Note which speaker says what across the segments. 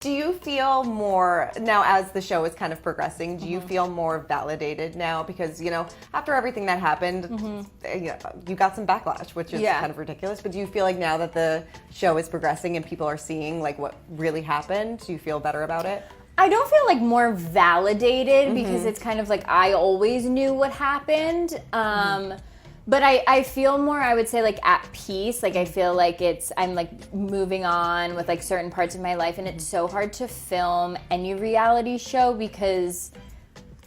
Speaker 1: Do you feel more, now as the show is kind of progressing, do you feel more validated now? Because, after everything that happened, you got some backlash, which is kind of ridiculous. But do you feel like now that the show is progressing and people are seeing like what really happened, do you feel better about it?
Speaker 2: I don't feel like more validated because it's kind of like I always knew what happened. But I feel more, I would say, like at peace. Like I feel like I'm like moving on with like certain parts of my life, and it's so hard to film any reality show because,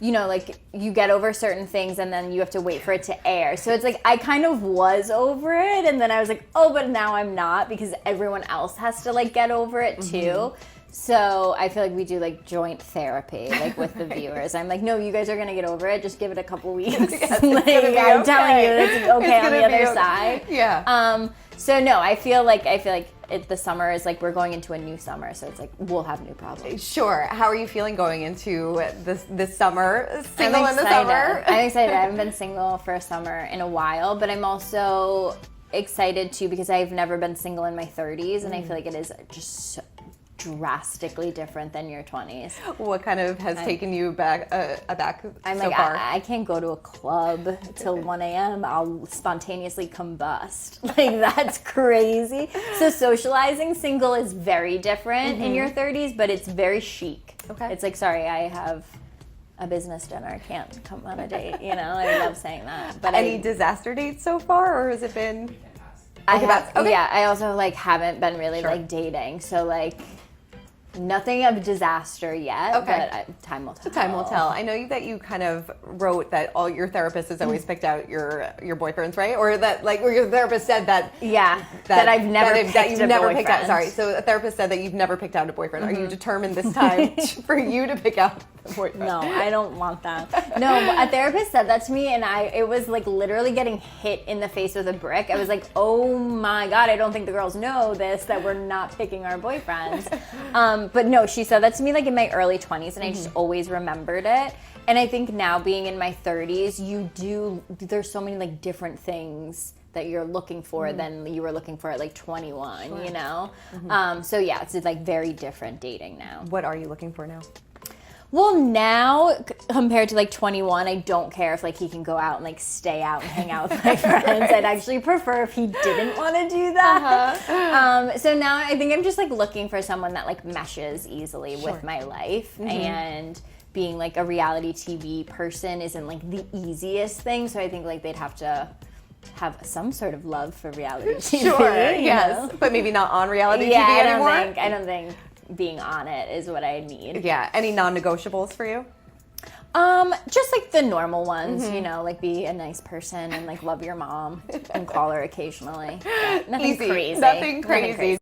Speaker 2: like you get over certain things and then you have to wait for it to air. So it's like I kind of was over it, and then I was like, oh, but now I'm not because everyone else has to like get over it too. So I feel like we do like joint therapy, like with the viewers. I'm like, no, you guys are gonna get over it. Just give it a couple weeks.
Speaker 1: Yes,
Speaker 2: like, I'm telling you, it's okay on the other side.
Speaker 1: Yeah.
Speaker 2: So no, I feel like the summer is like we're going into a new summer, so it's like we'll have new problems.
Speaker 1: Sure. How are you feeling going into this summer? Single in the
Speaker 2: excited.
Speaker 1: summer?
Speaker 2: I'm excited. I haven't been single for a summer in a while, but I'm also excited too because I've never been single in my 30s, and I feel like it is just so drastically different than your 20s.
Speaker 1: What kind of has taken you back
Speaker 2: I'm
Speaker 1: so
Speaker 2: like,
Speaker 1: far?
Speaker 2: I can't go to a club till 1 a.m. I'll spontaneously combust. Like, that's crazy. So socializing single is very different in your 30s, but it's very chic.
Speaker 1: Okay.
Speaker 2: It's like, sorry, I have a business dinner. I can't come on a date. I love saying that. But
Speaker 1: Any disaster dates so far, or has it been?
Speaker 2: Yeah, I also like haven't been really like dating. So like nothing of disaster yet, but time will tell.
Speaker 1: Time will tell. I know that you kind of wrote that all your therapist has always picked out your boyfriends, right? Or that or your therapist said that
Speaker 2: that I've never picked a boyfriend.
Speaker 1: Out. Sorry, so a therapist said that you've never picked out a boyfriend. Are you determined this time for you to pick out a boyfriend?
Speaker 2: No, I don't want that. No, a therapist said that to me, and it was like literally getting hit in the face with a brick. I was like, oh my God, I don't think the girls know this, that we're not picking our boyfriends. But no, she said that to me like in my early 20s, and I just always remembered it. And I think now being in my 30s, there's so many like different things that you're looking for than you were looking for at like 21, So yeah, it's like very different dating now.
Speaker 1: What are you looking for now?
Speaker 2: Well, now compared to like 21, I don't care if like he can go out and like stay out and hang out with my friends. I'd actually prefer if he didn't want to do that. So now I think I'm just like looking for someone that like meshes easily with my life, and being like a reality TV person isn't like the easiest thing. So I think like they'd have to have some sort of love for reality TV.
Speaker 1: Sure, yes, but maybe not on reality TV anymore.
Speaker 2: I don't think being on it is what I need.
Speaker 1: Yeah. Any non-negotiables for you?
Speaker 2: Just like the normal ones, like be a nice person and like love your mom and call her occasionally. Nothing crazy.
Speaker 1: Nothing crazy.